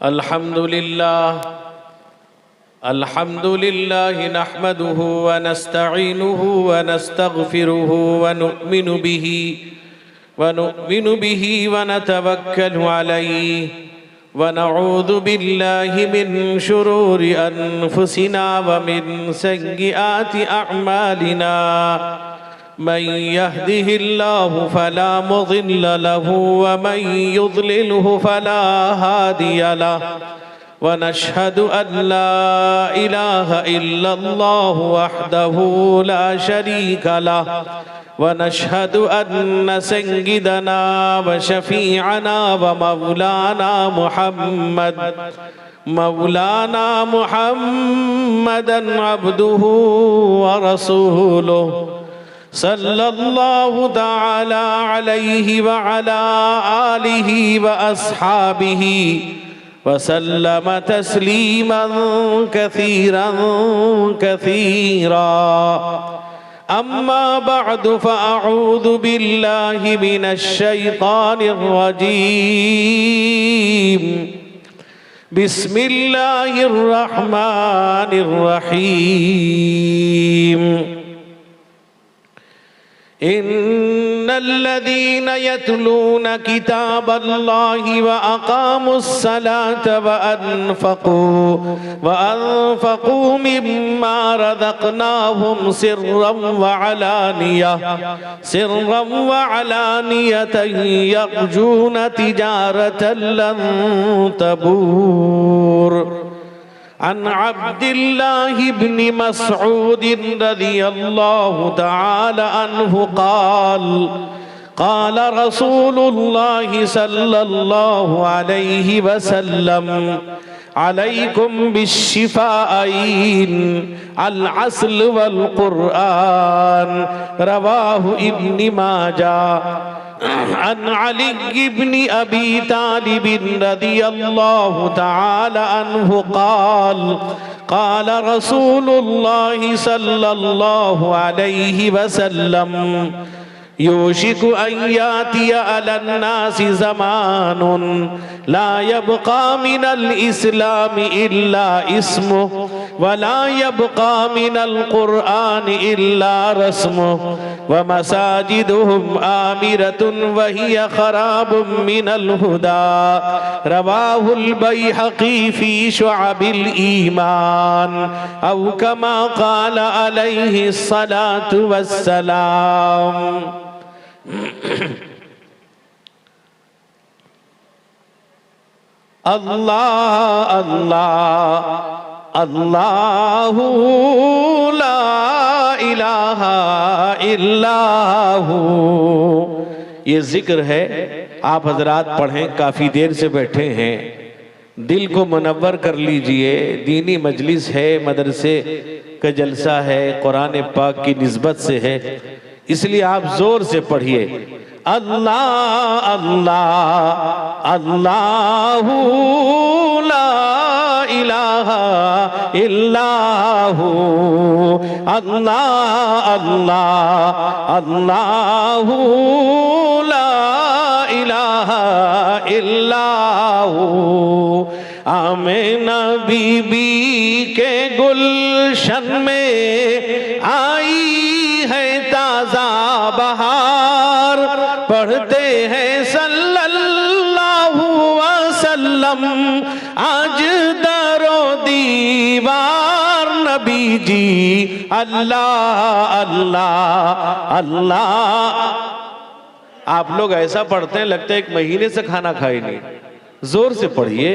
अल्हम्दुलिल्लाह नहमदुहु व नस्तईनुहु व नस्तगफिरुहु व नु'मिनु बिही व नतवक्कलु अलैहि व नऊज़ु बिल्लाहि मिन शुरूरि अनफुसिना व मिन सय्यिआति अअमालिना मन यहदिहिल्लाहु फला मुज़िल्ल लहु व मन युज़लिलहु फला हादिय लहु व नशहदु अन ला इलाहा इल्लल्लाहु वहदहु ला शरीका लहु व नशहदु अन्न सय्यिदना व शफीअना व मौलाना मुहम्मदन अब्दुहु व रसूलुहु सल्लल्लाहु तआला अलैहि व अला आलिहि व अस्हाबिहि वसल्लम तस्लीमन कसीरन कसीरा अम्मा बअदु फअऊज़ु बिल्लाहि मिनश शैतानिर रजीम बिस्मिल्लाहिर रहमानिर रहीम इन्नल्लज़ीना यतलूना किताबल्लाहि व अक़ामुस्सलाता व अनफ़क़ू मिम्मा रज़क़नाहुम सिर्रन व अलानियतन यर्जूना तिजारतन लन तबूर अन अब्दिल्लाहि इब्न मसऊद रज़ियल्लाहु तआला अन्हु क़ाल रसूलुल्लाहि सल्लल्लाहु अलैहि वसल्लम अलैकुम बिश्शिफ़ाअइन अल अस्ल वल क़ुरआन रवाहु इब्न माजा अन अली इब्न अबी तालिब रज़ियल्लाहु तआला अन्हु क़ाल रसूलुल्लाहि सल्लल्लाहु अलैहि वसल्लम यूशिकु अन यातिया अलन्नासि ज़मानुन ला यबक़ा मिनल इस्लामि इल्ला इस्मुहु व ला यबक़ा मिनल क़ुरआनि इल्ला रस्मुहु व मसाजिदुहुम आमिरतुन व हिय ख़राबुम मिनल हुदा रवाहुल बैहक़ी फ़ी शुअबिल ईमान औ कमा क़ाल अलैहि स्सलातु वस्सलाम। अल्लाह अल्लाह अल्लाहु ला इलाहा इल्लाहु। ये जिक्र है, आप हजरात पढ़ें, काफ़ी देर से बैठे हैं, दिल को मुनव्वर कर लीजिए। दीनी मजलिस है, मदरसे का जलसा है, कुरान पाक की निस्बत से है, इसलिए आप जोर से पढ़िए। अल्लाह अल्लाह अल्लाहु ला इलाहा इल्लाहु। अल्लाह अल्लाह अल्लाहु ला इलाहा इल्लाहु। आमिना बीबी के गुलशन में आई है ताज़ा बहार, पढ़ते हैं सल्लल्लाहु वसल्लम आज दरो दीवार नबी जी। अल्लाह अल्लाह अल्लाह। आप लोग ऐसा पढ़ते हैं लगता है एक महीने से खाना खाए नहीं। जोर से पढ़िए,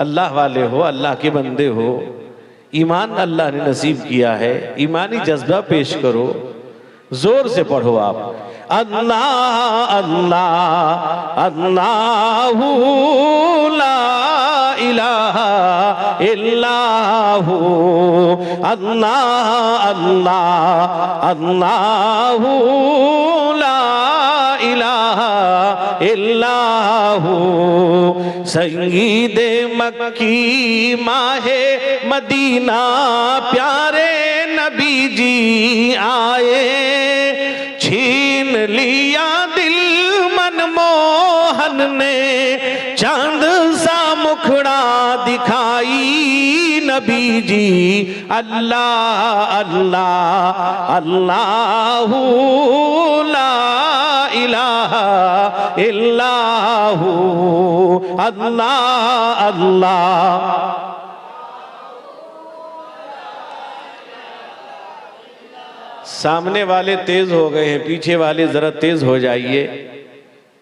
अल्लाह वाले हो, अल्लाह के बंदे हो, ईमान अल्लाह ने नसीब किया है, ईमानी जज्बा पेश करो, जोर से पढ़ो आप। अल्लाह अल्लाह अल्लाहु ला इलाहा इल्लाहु। अल्लाह अल्लाह अल्लाहु ला इलाहा इल्लाहु। सय्यिदे मक्की माहे मदीना प्यारे नबी जी आए, छीन लिया दिल मनमोहन ने चांद सा मुखड़ा नबी जी। अल्लाह अल्लाह अल्लाहू ला इलाहा इल्लाहू अल्लाह अल्लाह। सामने वाले तेज हो गए हैं, पीछे वाले जरा तेज हो जाइए।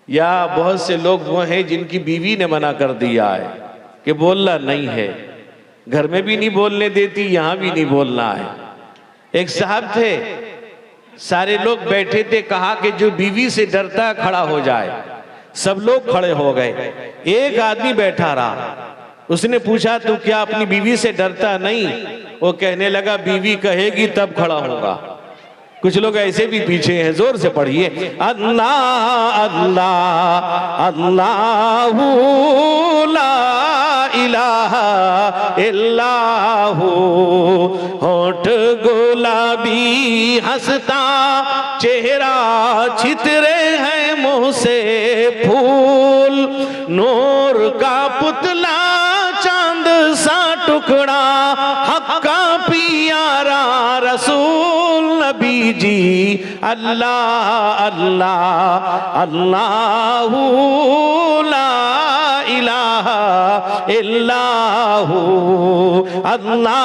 या बहुत से लोग वो हैं जिनकी बीवी ने मना कर दिया है कि बोलना नहीं है, घर में भी नहीं बोलने देती, यहां भी नहीं बोलना है। एक साहब थे, सारे लोग बैठे थे, कहा कि जो बीवी से डरता है खड़ा हो जाए। सब लोग खड़े हो गए, एक आदमी बैठा रहा। उसने पूछा तू क्या अपनी बीवी से डरता नहीं? वो कहने लगा बीवी कहेगी तब खड़ा होगा। कुछ लोग ऐसे भी पीछे हैं, जोर से पढ़िए। अल्लाह अल्लाह अल्लाहू ला इलाहा इल्लाहू। होठ गुलाबी हंसता चेहरा छितरे हैं मुंह से फूल। नूर का पुतला चांद सा टुकड़ा हक का प्यारा रसूल नबी जी। अल्लाह अल्लाह अल्लाहू ला इलाहा इल्लाहू। अल्लाह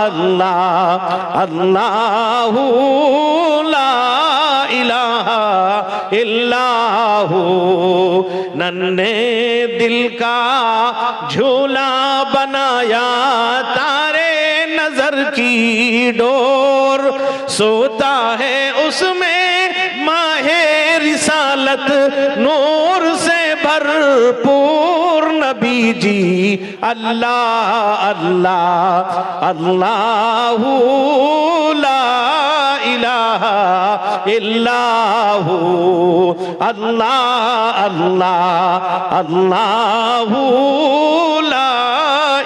अल्लाह अल्लाहू ला इलाहा इल्लाहू। नन्हे दिल का झूला बनाया तारे नजर की डोर। सोता है उसमें माहे रिसालत नूर से भरपूर नबी जी। अल्लाह अल्लाह अल्लाहू ला इलाहा इल्लाहू। अल्लाह अल्लाह अल्लाहू ला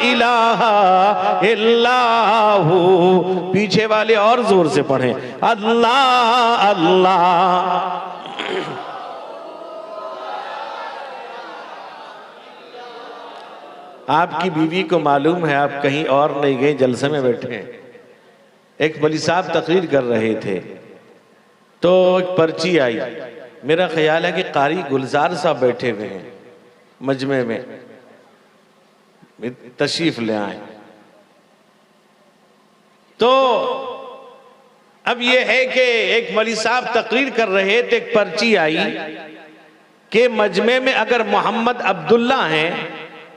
इलाहा इल्लाहू। पीछे वाले और जोर से पढ़ें। अल्लाह अल्लाह। आपकी बीवी को मालूम है आप कहीं और नहीं गए, जलसे में बैठे हैं। एक मौलवी साहब तकरीर कर रहे थे तो एक पर्ची आई। मेरा ख्याल है कि कारी गुलजार साहब बैठे हुए हैं मजमे में, तशरीफ ले आए। तो अब यह है कि एक मौलवी साहब तकरीर कर रहे थे, एक पर्ची आई कि मजमे में अगर मोहम्मद अब्दुल्ला हैं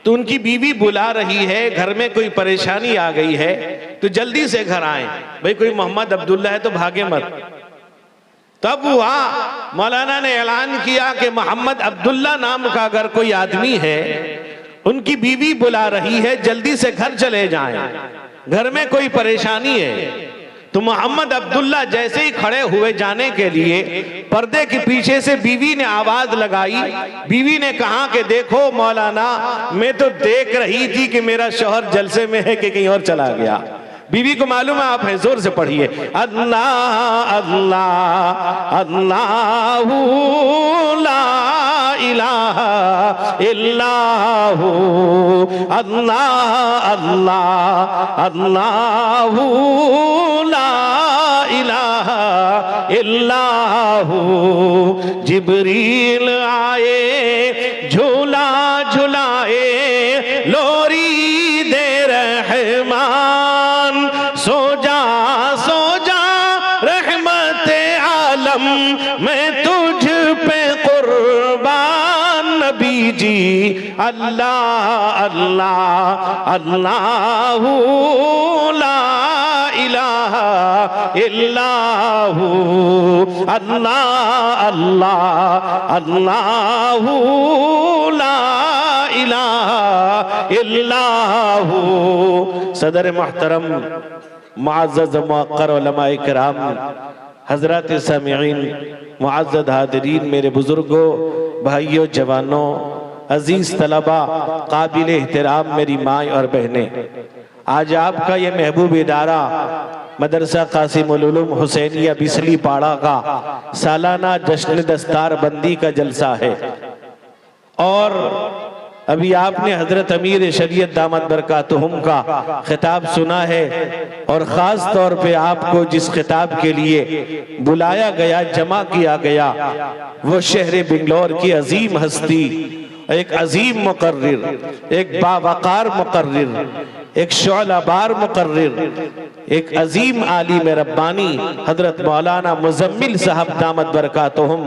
तो उनकी बीवी बुला रही है, घर में कोई परेशानी आ गई है तो जल्दी से घर आए। भाई कोई मोहम्मद अब्दुल्ला है तो भागे मत। तब हुआ मौलाना ने ऐलान किया कि मोहम्मद अब्दुल्ला नाम का अगर कोई आदमी है, उनकी बीवी बुला रही है, जल्दी से घर चले जाएं, घर में कोई परेशानी है। तो मोहम्मद अब्दुल्ला जैसे ही खड़े हुए जाने के लिए, पर्दे के पीछे से बीवी ने आवाज लगाई। बीवी ने कहा कि देखो मौलाना, मैं तो देख रही थी कि मेरा शौहर जलसे में है कि कहीं और चला गया। बीवी को मालूम है आप हैं, जोर से पढ़िए। अल्लाह अल्लाह अल्लाहू ला इलाहा इल्लाहू। अल्लाह अल्लाह अल्लाहू ला इलाहा इल्लाहू। जिब्रील आए झूला झुलाए, लोरी दे रहमान। सो जा रहमते आलम, मैं तुझ पे कुर्बान नबी जी। अल्लाह अल्लाह अल्लाहू ला इलाहा इल्लाहू। अल्लाह अल्लाह अल्लाहू ला इलाहा इल्लाहू। सदर मोहतरम मुअज़्ज़ज़ मुअक्कर उलमाए किराम, हजरत सामिईन, मुअज़्ज़ज़ हाज़िरीन, मेरे बुजुर्गों, भाइयों, जवानों, अजीज तलबा, काबिल एहतराम मेरी माँ और बहनें, आज आपका ये महबूब इदारा मदरसा कासिमुल उलूम हुसैनिया बिसली पाड़ा का सालाना जश्न दस्तार बंदी का जलसा है। और अभी आपने हजरत अमीर शरीयत दामत बरकातुहुम का खिताब सुना है, और ख़ास तौर पे आपको जिस खिताब के लिए बुलाया गया, जमा किया गया, वो शहर बिंगलौर की अजीम हस्ती, एक अजीम मुकर्रिर, एक बावकार मुकर्रिर, एक शौलाबार मुकर्रिर, एक अजीम आलिम रब्बानी हजरत मौलाना मुजम्मिल साहब दामत बरकातुहुम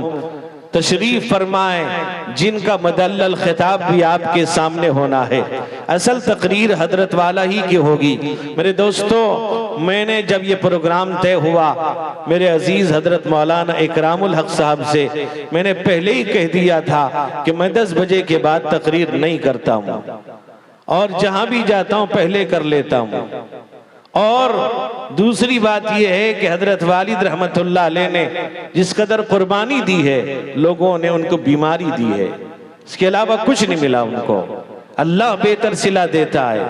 तशरीफ फरमाए, जिनका मदल्लल खिताब भी आपके सामने होना है। असल तकरीर हजरत वाला ही की होगी। मेरे दोस्तों, मैंने जब ये प्रोग्राम तय हुआ, मेरे अजीज हजरत मौलाना इकरामुल हक साहब से मैंने पहले ही कह दिया था कि मैं 10 बजे के बाद तकरीर नहीं करता हूँ, और जहां भी जाता हूँ पहले कर लेता हूँ। और दूसरी बात यह है कि हजरत वालिद रहमतुल्लाह अलैह ने जिस कदर कुर्बानी दी है, लोगों ने उनको बीमारी दी है, इसके अलावा कुछ नहीं मिला उनको। अल्लाह बेहतर सिला देता है।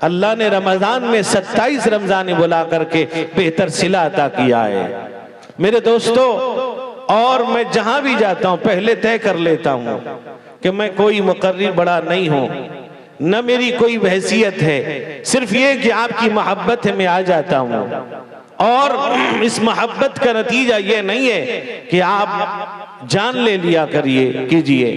अल्लाह ने रमजान में 27 रमजान बुला करके बेहतर सिला अता किया है। मेरे दोस्तों, और मैं जहां भी जाता हूं पहले तय कर लेता हूं कि मैं कोई मुकर्रिर बड़ा नहीं हूं, न मेरी कोई हैसियत है, सिर्फ ये कि आपकी मोहब्बत है मैं आ जाता हूं। और इस मोहब्बत का नतीजा ये नहीं है कि आप जान ले लिया करिए कीजिए।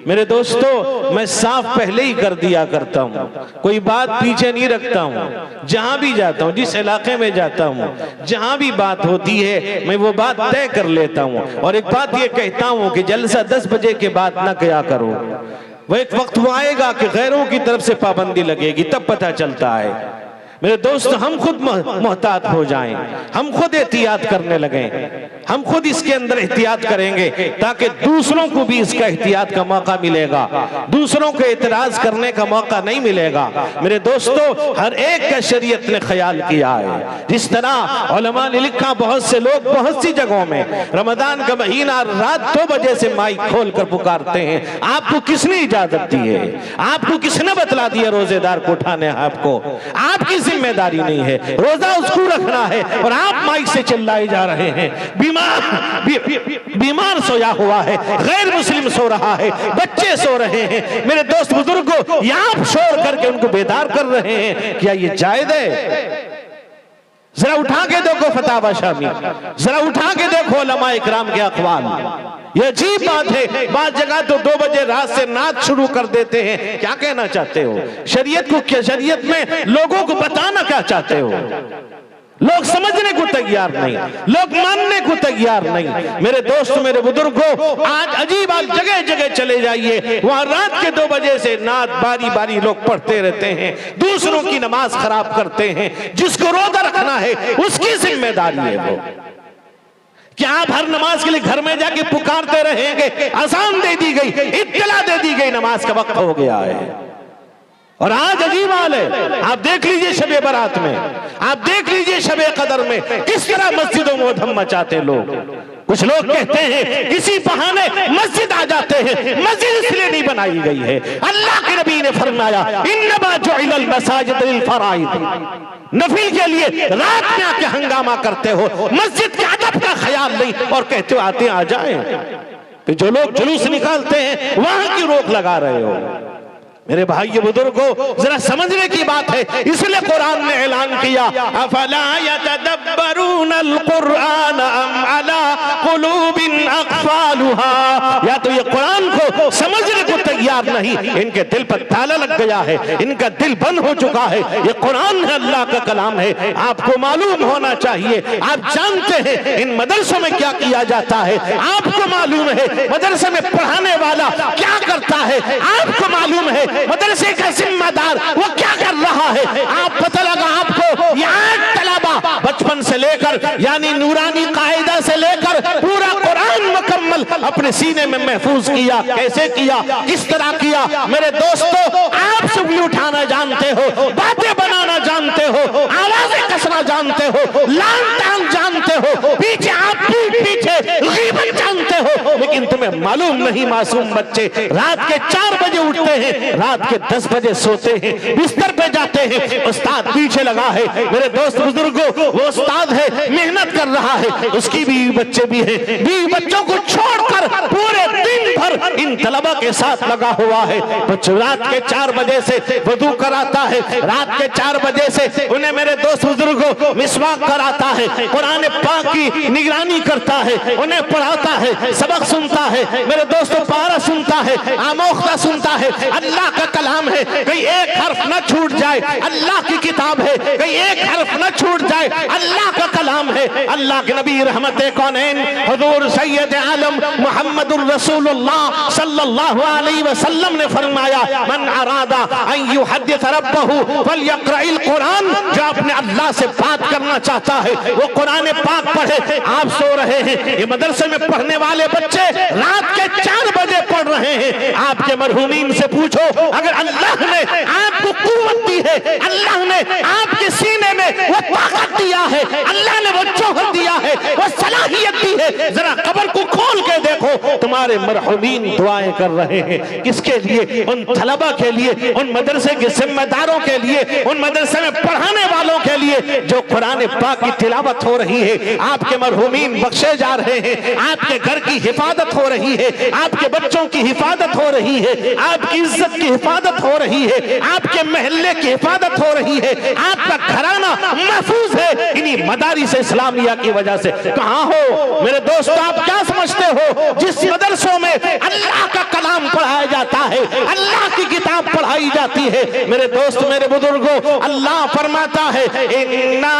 मेरे दोस्तों, मैं साफ पहले ही कर दिया करता हूँ, कोई बात पीछे नहीं रखता हूँ। जहां भी जाता हूँ, जिस इलाके में जाता हूँ, जहां भी बात होती है मैं वो बात तय कर लेता हूँ। और एक बात ये कहता हूँ कि जलसा 10 बजे के बाद ना किया करो। वो एक वक्त वो आएगा कि गैरों की तरफ से पाबंदी लगेगी, तब पता चलता है। मेरे दोस्त, हम खुद मोहतात हो जाएं, हम खुद एहतियात करने लगें, हम खुद इसके अंदर एहतियात करेंगे ताकि दूसरों को भी इसका एहतियात का मौका मिलेगा, दूसरों को एतराज करने का मौका नहीं मिलेगा। मेरे दोस्तों, हर एक का शरीयत ने ख्याल किया है। जिस तरह उलमा ने लिखा, बहुत से लोग बहुत सी जगहों में रमजान का महीना रात 2 बजे से माइक खोल कर पुकारते हैं। आपको किसने इजाजत दी है? आपको किसने बतला दिया रोजेदार को उठाने? आपकी जिम्मेदारी नहीं है, रोजा उसको रखना है, और आप माइक से चिल्लाए जा रहे हैं। बीमार सोया हुआ है, गैर मुस्लिम सो रहा है, बच्चे सो रहे हैं। मेरे दोस्त बुजुर्गों, आप शोर करके उनको बेदार कर रहे हैं, क्या ये जायज है? जरा उठा के देखो फतावा शामी, जरा उठा के देखो उलमा इकराम के अक़वाल। ये अजीब बात है, बात जगह तो 2 बजे रात से नाच शुरू कर देते हैं। क्या कहना चाहते हो? शरीयत को क्या, शरीयत में लोगों को बताना क्या चाहते हो? लोग समझने को तैयार नहीं, लोग मानने को तैयार नहीं। मेरे दोस्त, मेरे बुजुर्गों, आज अजीब जगह जगह चले जाइए, वहां रात के 2 बजे से नात बारी बारी लोग पढ़ते रहते हैं, दूसरों की नमाज खराब करते हैं। जिसको रोजा रखना है उसकी जिम्मेदारी है वो। क्या आप हर नमाज के लिए घर में जाके पुकारते रहेंगे? अज़ान दे दी गई, इत्तला दे दी गई, नमाज का वक्त हो गया है। और आज अजीब हाल है, आप देख लीजिए शबे बारात में, आप देख लीजिए शबे कदर में किस तरह मस्जिदों में धम मचाते लोग। कुछ लोग कहते हैं किसी बहाने मस्जिद आ जाते हैं। मस्जिद इसलिए नहीं बनाई गई है, अल्लाह के नबी ने फरमाया, इन्नमा जुइलल मसाजिद लिल फराइद, नफिल के लिए रात में आके हंगामा करते हो, मस्जिद के अदब का ख्याल नहीं, और कहते हो आते आ जाए। तो जो लोग जुलूस निकालते हैं वहां की रोक लगा रहे हो। मेरे भाई बुजुर्गों, जरा समझने की बात है, इसलिए कुरान ने ऐलान किया, अफला यतदब्बरूनल कुरान अम अला कुलूबिन अक़फ़ालुहा। या तो ये कुरान को समझने को तैयार नहीं, इनके दिल पर ताला लग गया है, इनका दिल बंद हो चुका है। ये कुरान है, अल्लाह का कलाम है। आपको मालूम होना चाहिए, आप जानते हैं इन मदरसों में क्या किया जाता है, आपको मालूम है मदरसे में पढ़ाने वाला क्या करता है, आपको मालूम है मदरसे का जिम्मेदार वो क्या कर रहा है। आप पता लगा आपको यहाँ तलबा बचपन से लेकर, यानी नूरानी कायदा से लेकर पूरा कुरान मुकम्मल अपने सीने में महफूज किया। कैसे किया, किस तरह किया? मेरे दोस्तों, आप सुबह उठाना जानते हो, बातें बनाना जानते हो, आवाजें कसना जानते हो, लान तान जानते हो, पीछे आप पीछे गीबत जानते हो, लेकिन लेकिन तुम्हें मालूम नहीं मासूम बच्चे रात के 4 बजे उठते हैं, रात के 10 बजे सोते हैं, बिस्तर पे जाते हैं, उस्ताद पीछे लगा है। मेरे दोस्त बुजुर्गों, वो उस्ताद है, मेहनत कर रहा है, उसकी बीवी बच्चे भी हैं, बीवी बच्चों को छोड़कर पूरे दिन भर इन तलबा के साथ लगा हुआ है। तो रात के 4 बजे से वुदू कराता है, रात के 4 बजे से उन्हें मेरे दोस्त बुजुर्गों मिसवाक कराता है, कुरान पाक की निगरानी करता है, उन्हें पढ़ाता है, सबक सुनता है, मेरे दोस्तों पारा सुनता है, आमोख्ता सुनता है। अल्लाह का कलाम है, कहीं एक हर्फ न छूट जाए, अल्लाह की किताब है, कहीं एक हर्फ न छूट जाए, अल्लाह का कलाम है। अल्लाह के नबी रहमत कौनैन हुजूर सैयद आलम मुहम्मदुर रसूलुल्लाह सल्लल्लाहु अलैहि वसल्लम ने फरमाया, मन अरादा अन युहद्दिस रब्बहु फलयक़राइल कुरान, जो अपने अल्लाह से बात करना चाहता है वो कुरान पाक पढ़े। आप सो रहे हैं, ये मदरसे में पढ़ने वाले बच्चे रात के 4 बजे पढ़ रहे हैं। आपके मरहूमीन से पूछो, अगर अल्लाह ने आपको कुव्वत दी है, अल्लाह ने आपके सीने में वो ताकत दिया है, अल्लाह ने वो जौहर दिया है, वो सलाहियत दी है, जरा कब्र को खोल के देखो, तुम्हारे मरहूमीन दुआएं कर रहे हैं। किसके लिए? उन तलबा के लिए, उन मदरसे के जिम्मेदारों के लिए, उन मदरसे में पढ़ाने वालों के लिए जो कुरान पाक की तिलावत हो रही है। आपके मरहूमीन बख्शे जा रहे हैं, आपके घर की हिफाजत हो रही है, आपके बच्चों की हिफाजत हो रही है, आपकी इज्जत की हिफाजत हो रही है, आपके महल्ले की हिफाजत हो रही है, आपका घराना महफूज है इन्हीं मदारिस इस्लामिया की वजह से। कहां हो मेरे दोस्तों, आप क्या समझते हो? जिस मदरसों में अल्लाह का कलाम पढ़ाया जाता है, अल्लाह की किताब पढ़ाई जाती है, मेरे दोस्त मेरे बुजुर्गों, अल्लाह फरमाता है इन्ना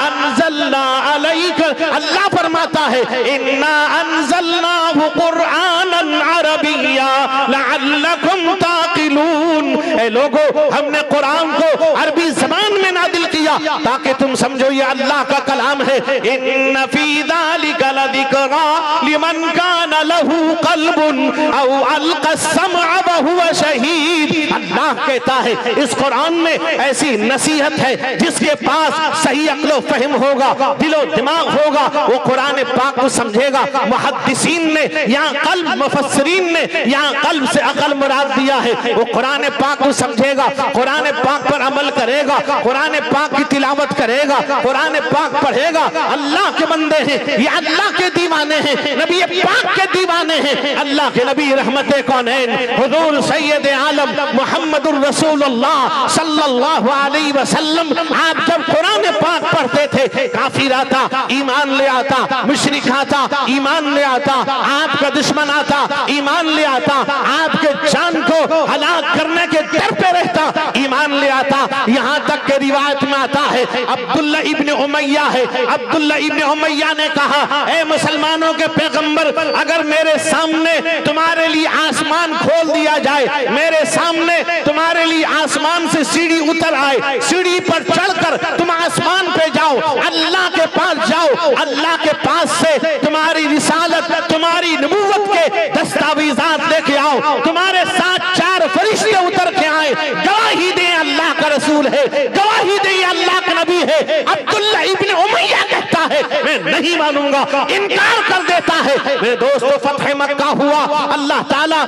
अंज़लना अलैका, अल्लाह फरमाता है इन्ना अंज़लनाहु कुरआनन अरबिय्या लअल्लकुम ताक़िलून। ए लोगों, हमने कुरान को अरबी ज़बान में नादिल किया ताकि तुम समझो ये अल्लाह का कलाम है। इन्न फी ज़ालिका लज़िक्रा लिमन कान लहू क़ल्बुन औ अलक़ा समअ व हुवा शहीद। अल्लाह कहता है इस कुरान में ऐसी नसीहत है, जिसके पास सही अक्लो फहम होगा, दिलो दिमाग होगा, वो कुरान पाक को समझेगा। मुहद्दिसीन ने यहाँ कल्ब, मुफस्सिरीन ने यहाँ कल्ब से अकल मुराद दिया है। वो कुरान पाक को समझेगा, कुरान पाक पर अमल करेगा, कुरान पाक की तिलावत करेगा, कुरान पाक पढ़ेगा। अल्लाह के बंदे हैं, ये अल्लाह के दीवाने हैं, नबी पाक के दीवाने हैं। अल्लाह के नबी रहमत कौनैन हुजूर सैयद आलम मुहम्मदुर रसूलुल्लाह सल्लल्लाहु अलैहि वसल्लम, आप जब कुरान पाक पढ़ते थे, काफिर आता ईमान ले आता, मुशरिक आता ईमान ले आता, आपका दुश्मन आता ईमान ले आता, आपके जान को हलाक करने के डर पे रहता ईमान ले आता। यहाँ तक के रिवायत में आता है अब्दुल्ला इब्न उमैया है, अब्दुल्ला इब्न उमैया ने कहा, ए मुसलमानों के पैगंबर, अगर मेरे सामने तुम्हारे लिए आसमान खोल दिया जाए, मेरे सामने तुम्हारे लिए आसमान से सीढ़ी उतर आए, सीढ़ी पर चढ़कर तुम आसमान पे जाओ, अल्लाह के पास जाओ, अल्लाह के पास से तुम्हारी रिसालत, तुम्हारी नबूवत के दस्तावेजात लेके आओ, तुम्हारे साथ 4 फरिश्ते उतर के आए, गवाही दे अल्लाह का रसूल है, गवाही दे अल्लाह का नबी है। अब्दुल्ला इब्न उमैया कहता है मैं नहीं मानूंगा, इनकार कर देता है। मेरे दोस्तों, फतह मक्का हुआ, अल्लाह ताला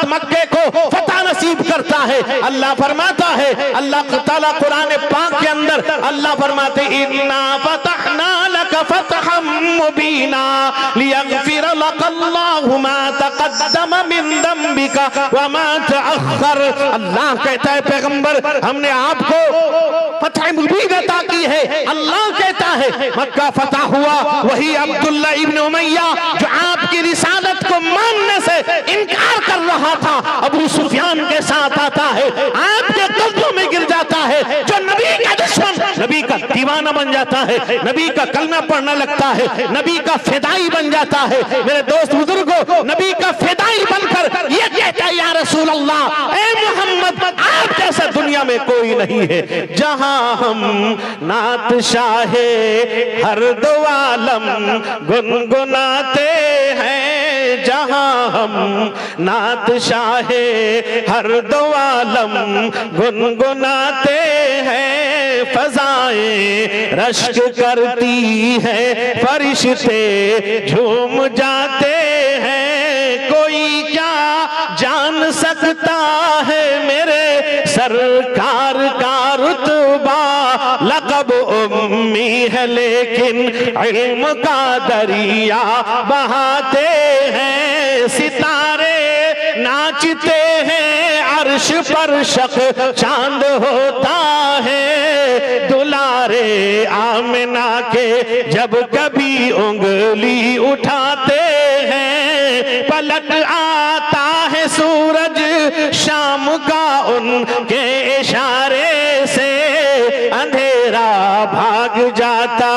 मक्के को फतह नसीब करता है। अल्लाह फरमाता है, अल्लाह ताला कुरान पाक के अंदर अल्लाह फरमाते इन्ना फतहना लक फतहम मुबीना लियगफिर लकल्लाहु मा तक़द्दम मिन दम्बिका व मा तअख्खर। अल्लाह कहता है पैगंबर, हमने आपको फतह मुबीन अता की है। अल्लाह कहता है मक्का फतह हुआ, वही अब्दुल्ला इब्न उमैया जो आपकी रिसालत को मानने से इनकार कर रहा था, अबू सुफियान के साथ आता है, आपके कदमों में गिर जाता है, जो नबी का दुश्मन, नबी का दीवाना बन जाता है, नबी का कलमा पढ़ने लगता है, नबी का फिदाई बन जाता है। मेरे दोस्त बुजुर्गों, नबी का फिदाई बनकर ये कहता है या रसूल अल्लाह, ए मोहम्मद, आप जैसा दुनिया में कोई नहीं है। जहां हम नात शाहे हर दो आलम गुनगुनाते हैं, जहां हम नात शाहे हर दो आलम गुनगुनाते हैं, फजाएं रश्क करती है, फरिश्ते झूम जाते हैं। कोई क्या जान सकता है मेरे सरकार का रुतबा, लक़ब उम्मी है लेकिन इल्म का दरिया बहाते हैं। सितारे नाचते हैं, अर्श पर शक चांद होता है। दुलारे आमिना के जब कभी उंगली उठाते हैं, पलट आता है सूरज शाम का उनके इशारे से। अंधेरा भाग जाता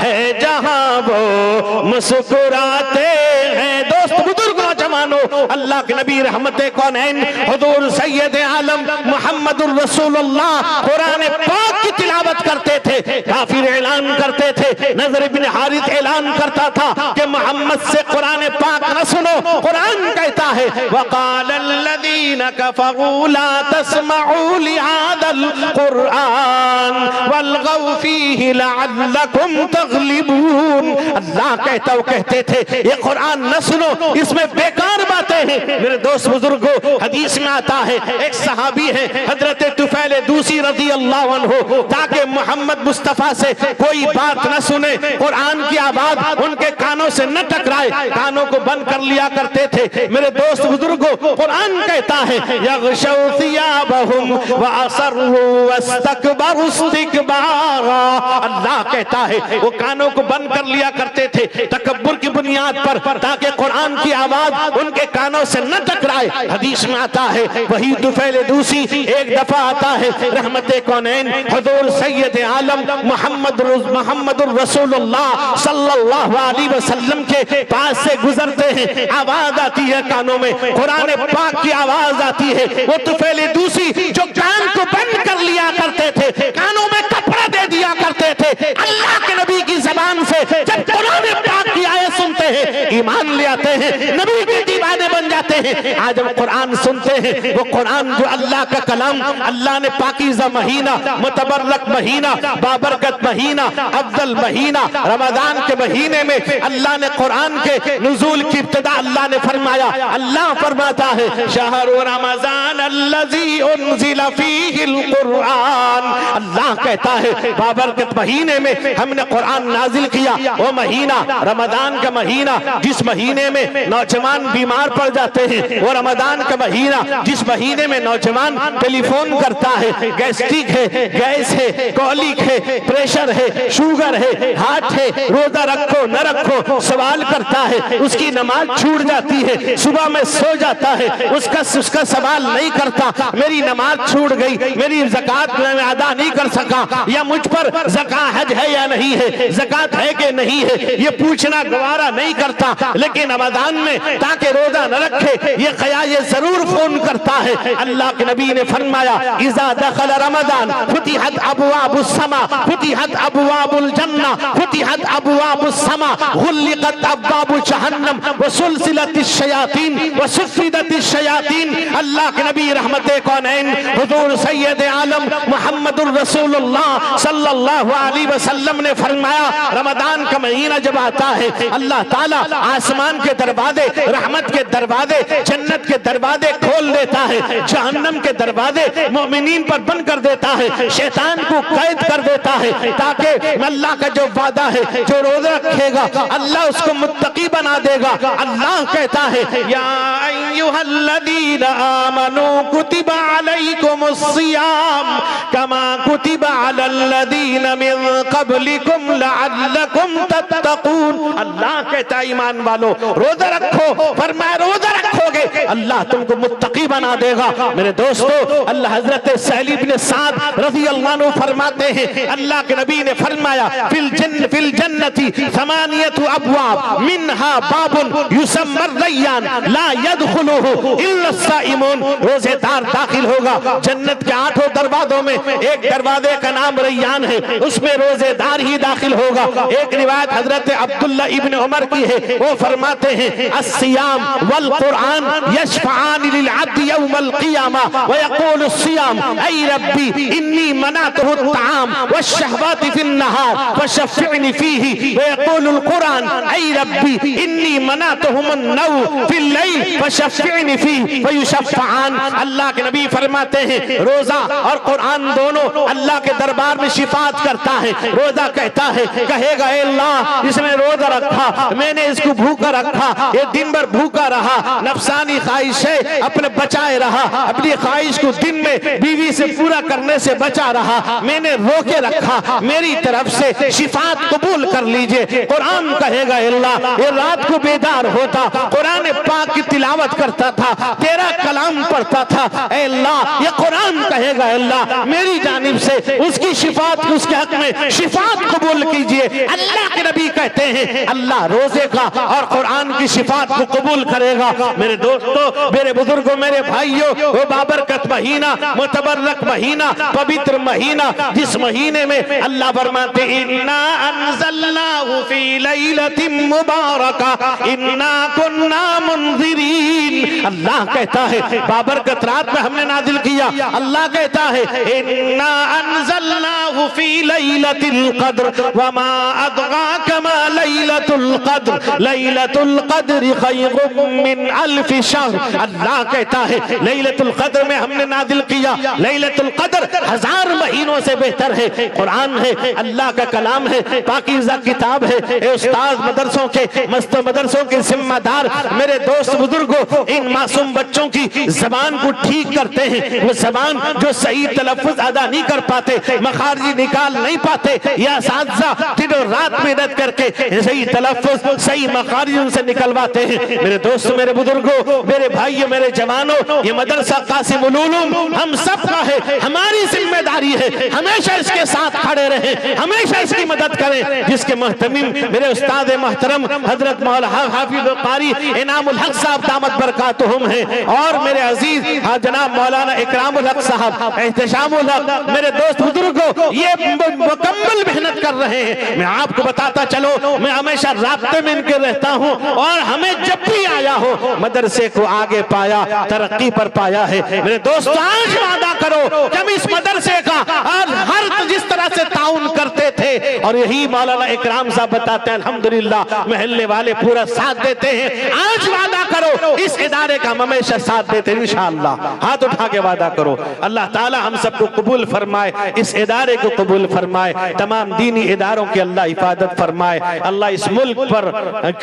है जहां वो मुस्कुराते हैं। दोस्त बुजुर्ग नौजवानों, अल्लाह के नबी रहमत कौनैन हुजूर सैयद आलम मुहम्मदुर रसूलुल्लाह कुरान पाक की तिलावत करते थे। काफिर ऐलान करते थे, नज़र इब्न हारिस ऐलान करता था कि मोहम्मद से कुरान पाक न सुनो। कुरान कहता है वक़ालल्लज़ीना कफ़रू ला तस्मऊ लिहाज़ल कुरआन वल्गौ फ़ीहि लअल्लकुम तग़लिबून। अल्लाह कहता वो कहते थे ये कुरान न सुनो, इसमें बेकार बातें हैं। मेरे दोस्त बुजुर्गों, हदीस में आता है एक सहाबी है हजरत तुफैल दूसी रज़ी अल्लाह अन्हु, ताकि मोहम्मद मुस्तफा से कोई बात न सुने, कुरान की आवाज उनके कानों से न टकराए, कानों को बंद कर लिया करते थे। मेरे दोस्त बुजुर्गों, कुरान कहता है यग़शौ सियाबहुम व असर्रू वस्तकबरू इस्तिकबारा। अल्लाह कहता है वो कानों को बंद कर लिया करते थे तकब्बुर की बुनियाद पर, ताकि कुरान की आवाज उनके कानों से न टकराए। हदीस में आता है वही तुफैल दूसी एक दफा आता है रहमत कौनैन हुजूर सैयद आलम मुहम्मदुर रसूलुल्लाह सल्लल्लाहु अलैहि वसल्लम के पास से गुजरते हैं। आवाज आती है कानों में, कुरान पाक की आवाज आती है। वो तुफैल दूसी जो कान को बंद कर लिया करते थे, कानों में कपड़ा दे दिया करते थे, अल्लाह के नबी की ज़बान से जब कुरान पाक की आयत सुनते हैं ईमान ले आते हैं, नबी के दीवाने बन जाते हैं। आज हम कुरान सुनते हैं, वो कुरान जो अल्लाह का कलाम, अल्लाह ने पाकीज़ा महीना, मुतबर्रक महीना, बाबरकत महीना, अफजल महीना रमजान के महीने में अल्लाह ने कुरान के नुज़ूल की इब्तिदा अल्लाह ने फरमाया। अल्लाह फरमाता है शहरु रमजान अल्लज़ी उन्ज़िला फ़ीहिल कुरआन। अल्लाह कहता है बाबरकत महीने में हमने कुरान नाजिल किया। वो महीना रमजान का महीना जिस महीने में नौजवान बीमार पड़ जाते हैं, वो रमजान का महीना जिस महीने में नौजवान टेलीफोन करता है, गैस्ट्रिक है, गैस है, कॉलिक है, प्रेशर है, शुगर है, हार्ट है, रोजा रखो न रखो सवाल करता है, उसकी नमाज छूट जाती है, सुबह में सो जाता है, उसका सवाल नहीं करता मेरी नमाज छूट गई, मेरी ज़कात मैं अदा नहीं कर सका, या मुझ पर ज़कात हज है या नहीं है, ज़कात है कि नहीं है, ये पूछना गवारा नहीं करता। लेकिन रमजान में ताकि रोजा न रखे ये ख्याल ये जरूर फोन करता है। अल्लाह के नबी ने फरमाया इज़ा दखल रमजान फुतिहत अबवाबुस समा, फुतिहत अबवाबुल जन्नह, फुतिहत अबवाबुस समा, गुल्लिकत अबवाबु जहन्नम व सुलसिलतिश शयातीन व सुफ़िदतिश शयातीन। अल्लाह के नबी रहमत कौनैन हुजूर सैयद आलम मुहम्मदुर रसूलुल्लाह सल्लल्लाहु अलैहि वसल्लम ने फरमाया रमजान का महीना जब आता है अल्लाह ताला आसमान के दरवाजे, रहमत के दरवाजे, जन्नत के दरवाजे खोल देता है, जहन्नम के दरवाजे मोमिनीन पर बंद कर देता है, शैतान को कैद कर देता है, ताकि अल्लाह का जो वादा है जो रोजा रखेगा अल्लाह उसको मुत्तकी बना देगा। अल्लाह कहता है या अय्युहल्लज़ीना आमनू कुतिबा अलैकुमुस सियाम कमा कुतिबा अलल्लज़ीना मिन क़ब्लिकुम लअल्लकुम तत्तक़ून। अल्लाह कहता है ईमान वालों रोजा रखो, फरमाया रोजा रखोगे अल्लाह तुमको मुत्तकी बना देगा। मेरे दोस्तों अल्लाह हजरत सहल इब्न साद रज़ी अल्लाह अन्हु फरमाते हैं अल्लाह के नबी ने फरमाया फिल जन्नति समानियतु अबवाब मिनहा बाबुन युसम्मा रय्यान ला यदखुलुहु इल्ला साइमून। रोजेदार दाखिल होगा जन्नत के 8 दरवाजों में एक दरवाजे का नाम रय्यान है, उसमें रोजेदार ही दाखिल होगा। एक रिवायत हजरत अब्दुल्ला इब्न उमर की है, वो फरमाते हैं अस्सियाम वल कुरान कुरान यशफान लिल अब्द यौमल क़ियामा व यक़ूलु सियाम ऐ रब्बी इन्नी मनातहु अत्ताम वश्शहवाति फिन नहार फशफ़िअनी फीही व यक़ूलुल कुरान ऐ रब्बी इन्नी मनातहु अन्नौ फिल लैल फशफ़िअनी फीही व युशफ़्फ़ान। अल्लाह के नबी फरमाते हैं रोजा और कुरान दोनों अल्लाह के दरबार में शिफात करता है। रोजा कहता है, कहेगा ऐ अल्लाह इसने रोजा रखा, मैंने इसको भूखा रखा, ये दिन भर भूखा रहा, नफसानी ख्वाहिश है अपने बचाए रहा, अपनी ख्वाहिश को दिन में बीवी से पूरा करने से बचा रहा, मैंने रोके रखा, मेरी तरफ से शिफात कबूल कर लीजिए। कुरान कहेगा अल्लाह ये रात को बेदार होता, कुरान पाक की तिलावत करता था, तेरा कलाम पढ़ता था, ऐ अल्लाह ये कुरान कहेगा अल्लाह मेरी जानिब से उसकी शिफात, उसके हक में शिफात कबूल कीजिए। अल्लाह के नबी कहते हैं अल्लाह रोजे का और कुरान की शिफात को कबूल करेगा। मेरे दोस्तों, मेरे बुजुर्गों, मेरे भाइयों, वो बाबरकत महीना, मुतबर्रक महीना, पवित्र महीना, जिस महीने में अल्लाह फरमाते इन्ना अंज़लनाहु फी लैलतिन मुबारका इन्ना कुन्ना मुंज़िरीन। अल्लाह कहता है बाबरकत रात में हमने नाजिल किया। अल्लाह कहता है इन्ना अंज़लनाहु फी लैलतिल क़द्र वमा अदराका मा लैलतुल क़द्र लैलतुल क़द्र खैरुम मिन अल्फ शहर। अल्लाह कहता है लैलतुल क़द्र में हमने नाजिल किया। लैलतुल क़द्र 1000 महीनों से बेहतर है। कुरान है, अल्लाह का कलाम है, पाकीज़ा किताब है। उस्ताद मदरसों के मस्त मदरसों के जिम्मेदार मेरे दोस्त बुजुर्गों, इन मासूम बच्चों की जबान को ठीक करते हैं। वो जबान जो सही तलफ्फुज़ अदा नहीं कर पाते, मखारजी निकाल नहीं पाते, या साज़ा दिनों रात मेहनत करके सही तलफ्फुज़ सही मखारजी उनसे निकलवाते हैं। मेरे दोस्तों, मेरे बुजुर्गों, मेरे भाइयों, मेरे जवानों, ये मदरसा कासिम उल उलूम हम सब का है, हमारी जिम्मेदारी है हमेशा इसके साथ खड़े रहें, हमेशा इसकी मदद करें। जिसके महतमीम मेरे उस्ताद महतरम हजरत मौलाना हाफिज कारी इनामुल हक साहब दामत बरकातुहुम हैं, और मेरे अजीज जनाब मौलाना इकरामुल हक साहब, एहतशामुल हक, मेरे दोस्त बुजुर्गों, ये मुकम्मल मेहनत कर रहे हैं। मैं आपको बताता चलो, मैं हमेशा रास्ते में इनके रहता हूँ, और हमें जब भी आया हो मदरसे को आगे पाया, तरक्की पर पाया है। मेरे दोस्तों, आज वादा करो कि हम इस मदरसे का और हर जिस तरह से ताउन करते थे, और यही मौलाना इकराम साहब बताते हैं अल्हम्दुलिल्लाह महल्ले वाले पूरा साथ देते हैं। आज वादा करो इस इदारे का हम हमेशा साथ देते हैं इंशाअल्लाह। हाथ उठा के वादा करो। अल्लाह ताला हम सबको कबूल फरमाए, इस इदारे को कबूल फरमाए, तमाम दीनी इदारों की अल्लाह हिफाजत फरमाए। अल्लाह इस मुल्क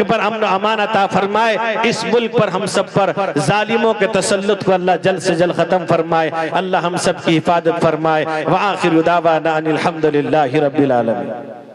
पर अमन अमान अता फरमाए, इस मुल्क पर हम सब पर जालिमों के तसल्लुत को अल्लाह जल्द से जल्द खत्म फरमाए। अल्लाह हम सब की हिफाजत फरमाए। व आखिरु दावाना अनिल हम्दुलिल्लाहि रब्बिल आलमीन।